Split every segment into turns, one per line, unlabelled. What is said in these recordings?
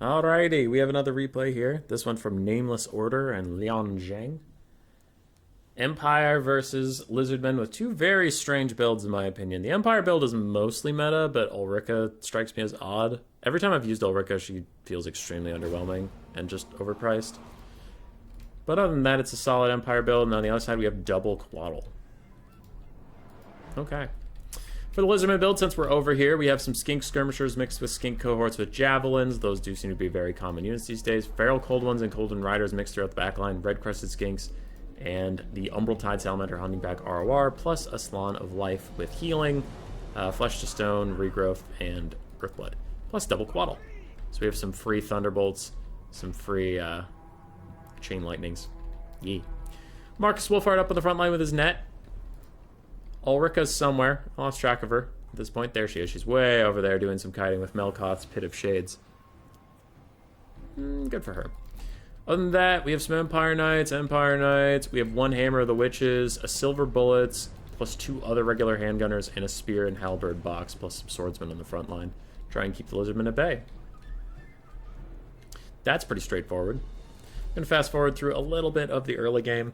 Alrighty, we have another replay here. This one from Nameless Order and Lian Zhang. Empire versus Lizardmen with two very strange builds in my opinion. The Empire build is mostly meta, but Ulrika strikes me as odd. Every time I've used Ulrika, she feels extremely underwhelming and just overpriced. But other than that, it's a solid Empire build, and on the other side we have double Coatl. Okay. For the Lizardman build, since we're over here, we have some Skink Skirmishers mixed with Skink Cohorts with Javelins. Those do seem to be very common units these days. Feral Cold Ones and Golden Riders mixed throughout the backline. Red Crested Skinks. And the Umbral Tide Salamander Hunting Pack ROR, plus a Salon of Life with Healing, Flesh to Stone, Regrowth, and Earthblood. Plus double Coatl. So we have some free Thunderbolts, some free Chain Lightnings. Yee. Marcus Wolfhard up on the front line with his net. Ulrika's somewhere. I lost track of her at this point. There she is. She's way over there doing some kiting with Melkoth's Pit of Shades. Good for her. Other than that, we have some Empire Knights. We have one Hammer of the Witches, a Silver Bullets, plus two other regular handgunners, and a Spear and Halberd box, plus some Swordsmen on the front line. Try and keep the Lizardmen at bay. That's pretty straightforward. I'm going to fast forward through a little bit of the early game,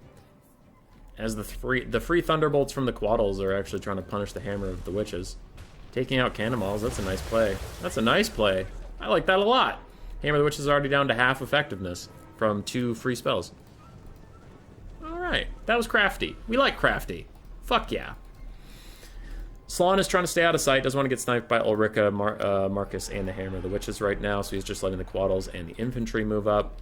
as the free Thunderbolts from the Coatls are actually trying to punish the Hammer of the Witches. Taking out Cannonballs, that's a nice play. That's a nice play. I like that a lot. Hammer of the Witches is already down to half effectiveness from 2 free spells. Alright, that was crafty. We like crafty. Fuck yeah. Salon is trying to stay out of sight, doesn't want to get sniped by Ulrika, Marcus, and the Hammer of the Witches right now, so he's just letting the Coatls and the infantry move up.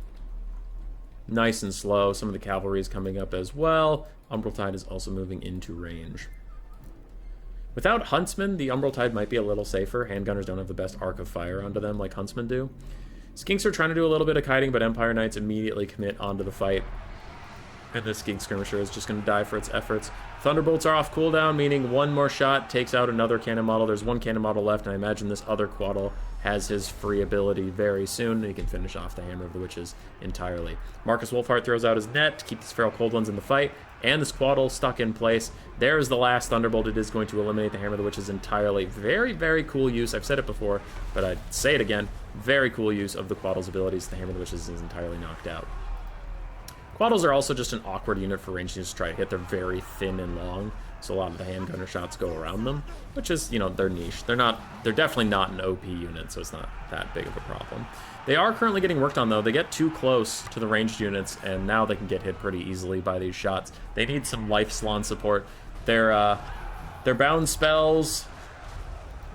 Nice and slow. Some of the cavalry is coming up as well. Umbral Tide is also moving into range. Without Huntsmen, the Umbral Tide might be a little safer. Handgunners don't have the best arc of fire onto them like Huntsmen do. Skinks are trying to do a little bit of kiting, but Empire Knights immediately commit onto the fight. And the Skink Skirmisher is just going to die for its efforts. Thunderbolts are off cooldown, meaning one more shot takes out another cannon model. There's one cannon model left, and I imagine this other Coatl has his free ability very soon, and he can finish off the Hammer of the Witches entirely. Marcus Wolfhard throws out his net to keep these Feral Cold Ones in the fight, and this Coatl stuck in place. There's the last Thunderbolt. It is going to eliminate the Hammer of the Witches entirely. Very, very cool use. I've said it before, but I'd say it again. Very cool use of the Coatl's abilities. The Hammer of the Witches is entirely knocked out. Coatls are also just an awkward unit for range units to try to hit. They're very thin and long, so a lot of the handgunner shots go around them, which is, you know, their niche. They're definitely not an OP unit, so it's not that big of a problem. They are currently getting worked on, though. They get too close to the ranged units, and now they can get hit pretty easily by these shots. They need some life salon support. Their bound spells...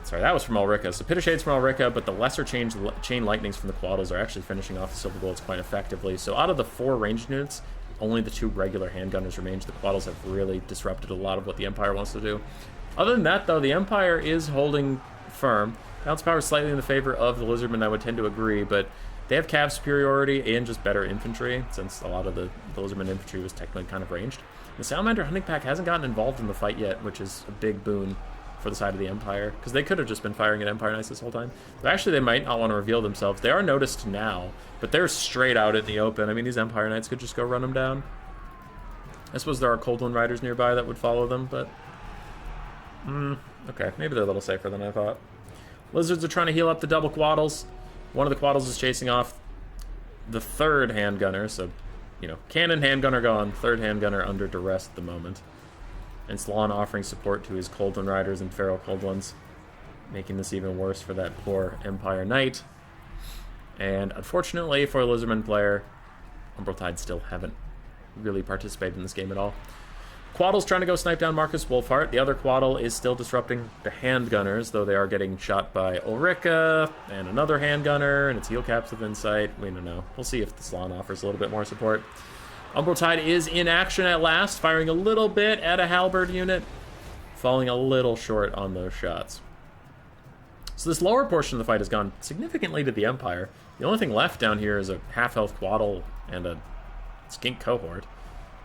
Sorry, that was from Ulrika. So Pit of Shades from Ulrika, but the lesser chain lightnings from the Coatls are actually finishing off the Silver Bullets quite effectively. So out of the 4 ranged units, only the 2 regular handgunners remain. The Coatls have really disrupted a lot of what the Empire wants to do. Other than that, though, the Empire is holding firm. Balance power is slightly in the favor of the Lizardmen, I would tend to agree, but they have cav superiority and just better infantry, since a lot of the Lizardmen infantry was technically kind of ranged. The Salamander Hunting Pack hasn't gotten involved in the fight yet, which is a big boon for the side of the Empire, because they could have just been firing at Empire Knights this whole time. But actually, they might not want to reveal themselves. They are noticed now, but they're straight out in the open. I mean, these Empire Knights could just go run them down. I suppose there are Coldland Riders nearby that would follow them, but... okay, maybe they're a little safer than I thought. Lizards are trying to heal up the double Coatls. One of the Coatls is chasing off the 3rd handgunner, so, you know, cannon handgunner gone, 3rd handgunner under duress at the moment. And Salon offering support to his Coldland Riders and Feral Cold Ones, making this even worse for that poor Empire Knight. And unfortunately for a Lizardman player, Umbral Tide still haven't really participated in this game at all. Coatl's trying to go snipe down Marcus Wolfhard. The other Coatl is still disrupting the handgunners, though they are getting shot by Ulrika and another handgunner, and it's heal caps of insight. We don't know. We'll see if the Salon offers a little bit more support. Umbral Tide is in action at last, firing a little bit at a halberd unit, falling a little short on those shots. So this lower portion of the fight has gone significantly to the Empire. The only thing left down here is a half-health Coatl and a Skink Cohort.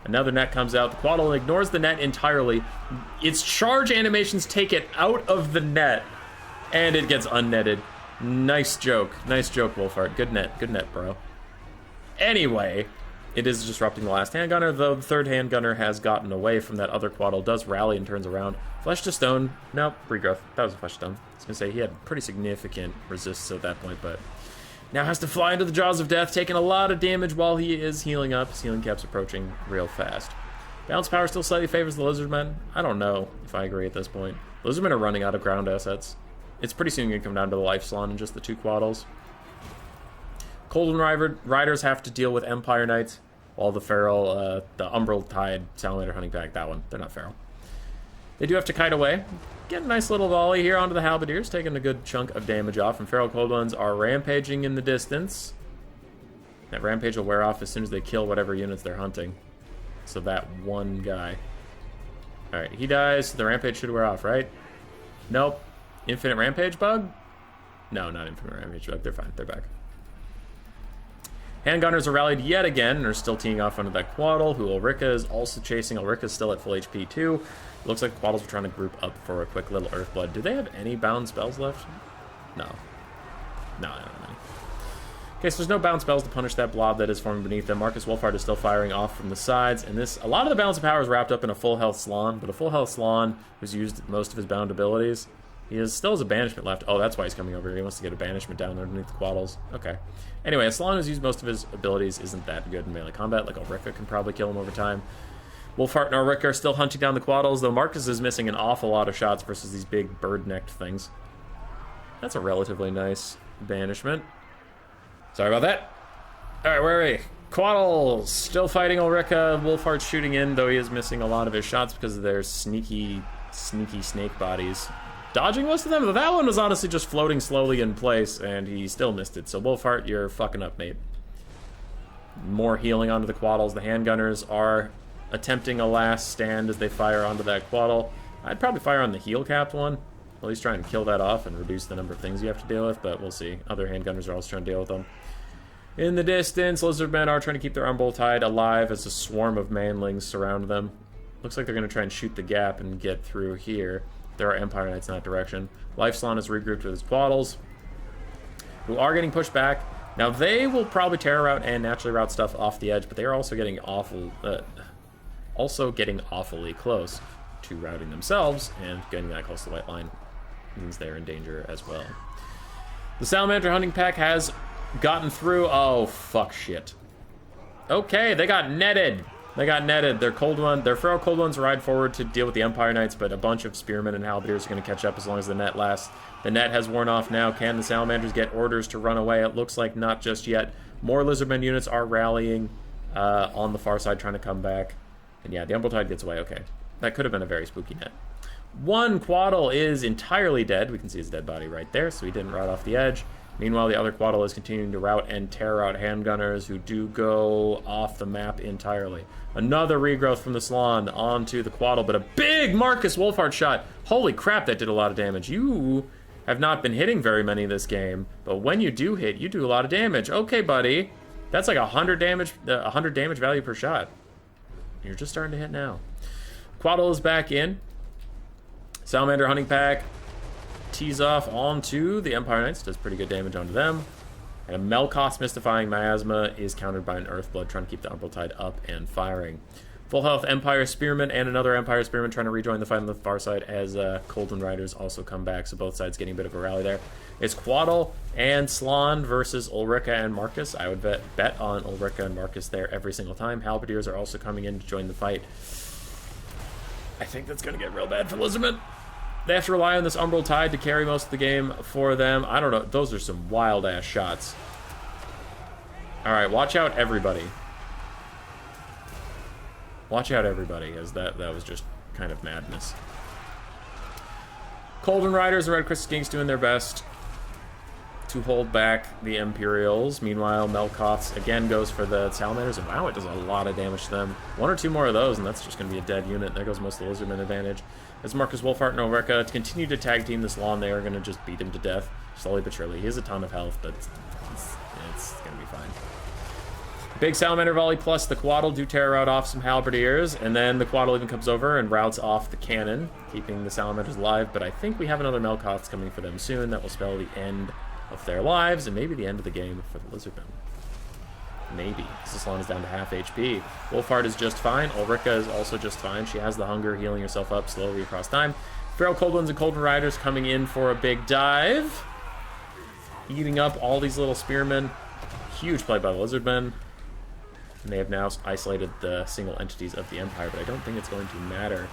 Another net comes out. The Coatl ignores the net entirely. Its charge animations take it out of the net, and it gets unnetted. Nice joke. Nice joke, Wolfhard. Good net, bro. Anyway... It is disrupting the last handgunner, though the 3rd handgunner has gotten away from that other Coatl, does rally and turns around. Flesh to Stone. Nope, Regrowth. That was a Flesh to Stone. I was going to say he had pretty significant resists at that point, but Now has to fly into the jaws of death, taking a lot of damage while he is healing up. His healing cap's approaching real fast. Balance power still slightly favors the Lizardmen. I don't know if I agree at this point. Lizardmen are running out of ground assets. It's pretty soon going to come down to the Life Salon and just the 2 Coatls. Coldwind Riders have to deal with Empire Knights, while the Feral, the Umbral Tide Salamander Hunting Pack, that one, they're not feral. They do have to kite away. Get a nice little volley here onto the Halberdiers, taking a good chunk of damage off, and Feral Coldwinds are rampaging in the distance. That rampage will wear off as soon as they kill whatever units they're hunting. So that one guy. Alright, he dies, the rampage should wear off, right? Nope. Infinite Rampage Bug? No, not Infinite Rampage Bug, they're fine, they're back. Handgunners are rallied yet again and are still teeing off onto that Coatl, who Ulrika is also chasing. Ulrika's still at full HP too. Looks like the Coatls were trying to group up for a quick little Earthblood. Do they have any bound spells left? No. No, I don't have any. Okay, so there's no bound spells to punish that blob that is forming beneath them. Marcus Wolfhard is still firing off from the sides, and a lot of the balance of power is wrapped up in a full health Slann, but a full health Slann who's used most of his bound abilities. He still has a banishment left. Oh, that's why he's coming over here. He wants to get a banishment down underneath the Coatls. Okay. Anyway, a Slann who's used most of his abilities isn't that good in melee combat. Like Ulrika can probably kill him over time. Wolfhart and Ulrika are still hunting down the Coatls, though Marcus is missing an awful lot of shots versus these big bird-necked things. That's a relatively nice banishment. Sorry about that. Alright, where are we? Coatls still fighting Ulrika. Wolfhart's shooting in, though he is missing a lot of his shots because of their sneaky snake bodies. Dodging most of them, but that one was honestly just floating slowly in place, and he still missed it. So Wolfhart, you're fucking up, mate. More healing onto the Coatls. The handgunners are attempting a last stand as they fire onto that Coatl. I'd probably fire on the heel-capped one. At least try and kill that off and reduce the number of things you have to deal with, but we'll see. Other handgunners are also trying to deal with them. In the distance, Lizardmen are trying to keep their Umbral Tide alive as a swarm of manlings surround them. Looks like they're going to try and shoot the gap and get through here. There are Empire Knights in that direction. Life Salon is regrouped with his Coatls, who are getting pushed back. Now, they will probably terror route and naturally route stuff off the edge, but they are also getting awfully close to routing themselves, and getting that close to the white line means they're in danger as well. The Salamander Hunting Pack has gotten through. Oh, fuck shit. Okay, they got netted. They got netted. Their Feral Coldwinds ride forward to deal with the Empire Knights, but a bunch of Spearmen and Halberdiers are going to catch up as long as the net lasts. The net has worn off now. Can the Salamanders get orders to run away? It looks like not just yet. More Lizardmen units are rallying on the far side, trying to come back. And yeah, the Umbral Tide gets away. Okay. That could have been a very spooky net. One Coatl is entirely dead. We can see his dead body right there, so he didn't route off the edge. Meanwhile, the other Coatl is continuing to route and tear out handgunners who do go off the map entirely. Another regrowth from the Slann onto the Coatl, but a big Marcus Wolfhard shot. Holy crap, that did a lot of damage. You have not been hitting very many this game, but when you do hit, you do a lot of damage. Okay, buddy. That's like 100 damage value per shot. You're just starting to hit now. Coatl is back in. Salamander Hunting Pack tees off onto the Empire Knights, does pretty good damage onto them. And a Melkoth's Mystifying Miasma is countered by an Earthblood, trying to keep the Umbral Tide up and firing. Full health Empire Spearman and another Empire Spearman trying to rejoin the fight on the far side as Coldwind Riders also come back, so both sides getting a bit of a rally there. It's Coatl and Slann versus Ulrika and Marcus. I would bet on Ulrika and Marcus there every single time. Halberdiers are also coming in to join the fight. I think that's going to get real bad for Lizardmen. They have to rely on this Umbral Tide to carry most of the game for them. I don't know. Those are some wild-ass shots. All right, watch out, everybody. Watch out, everybody, as that was just kind of madness. Coldwind Riders and Red Crystal Kings doing their best to hold back the Imperials. Meanwhile, Melkoth's again goes for the Salamanders, and wow, it does a lot of damage to them. One or two more of those, and that's just going to be a dead unit. There goes most of the Lizardmen advantage. As Marcus Wolfhart and Ulrika continue to tag team this Lawn, they are going to just beat him to death, slowly but surely. He has a ton of health, but it's going to be fine. Big Salamander Volley plus the Coatl do tear out off some Halberdiers, and then the Coatl even comes over and routes off the cannon, keeping the Salamanders alive, but I think we have another Melkoth's coming for them soon. That will spell the end of their lives, and maybe the end of the game for the Lizardmen. Maybe. Slann is down to half HP. Wolfhard is just fine. Ulrika is also just fine. She has the hunger, healing herself up slowly across time. Feral Coldwinds and Coldwind Riders coming in for a big dive. eating up all these little spearmen. Huge play by the lizardmen. And they have now isolated the single entities of the Empire, but I don't think it's going to matter.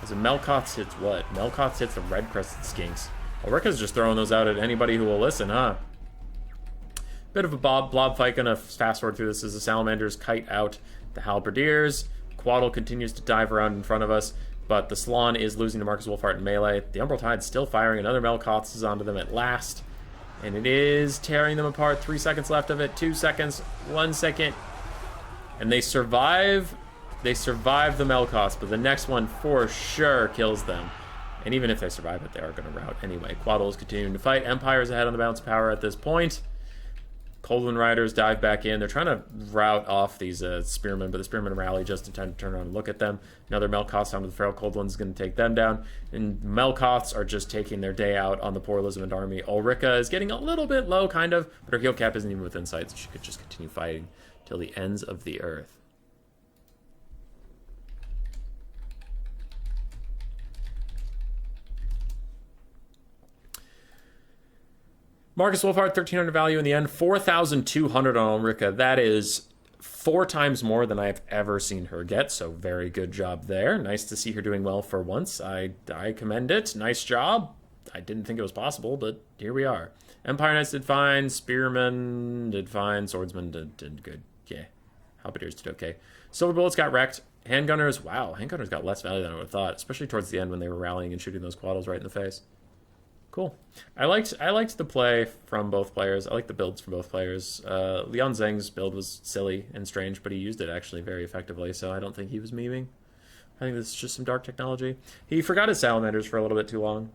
As a Melkoth hits what? Melkoth hits the red-crested skinks. Ulrika's just throwing those out at anybody who will listen, huh? Bit of a blob fight. Gonna fast forward through this as the Salamanders kite out the Halberdiers. Coatl continues to dive around in front of us, but the Slann is losing to Marcus Wolfheart in melee. The Umbral Tide's still firing. Another Melkoth is onto them at last. And it is tearing them apart. 3 seconds left of it. 2 seconds. 1 second. And they survive. They survive the Melkoth, but the next one for sure kills them. And even if they survive it, they are going to rout anyway. Coatl is continuing to fight. Empire's ahead on the balance of power at this point. Coldwind Riders dive back in. They're trying to rout off these spearmen, but the spearmen rally just in time to turn around and look at them. Another Melkoth down to the Feral Coldwind's going to take them down. And Melkoths are just taking their day out on the poor Lizardman army. Ulrika is getting a little bit low, kind of, but her heal cap isn't even within sight, so she could just continue fighting till the ends of the earth. Marcus Wolfheart, 1,300 value in the end. 4,200 on Ulrika. That is 4 times more than I've ever seen her get, so very good job there. Nice to see her doing well for once. I commend it. Nice job. I didn't think it was possible, but here we are. Empire Knights did fine. Spearmen did fine. Swordsmen did good. Yeah. Halberdiers did okay. Silver Bullets got wrecked. Handgunners, wow. Handgunners got less value than I would have thought, especially towards the end when they were rallying and shooting those Coatls right in the face. Cool. I liked the play from both players. I liked the builds from both players. Leon Zheng's build was silly and strange, but he used it actually very effectively, so I don't think he was memeing. I think this is just some dark technology. He forgot his salamanders for a little bit too long.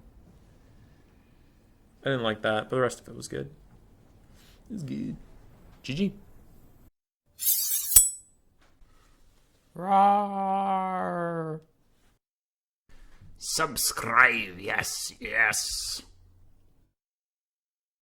I didn't like that, but the rest of it was good. It was good. GG. Roar.
Subscribe, yes, yes.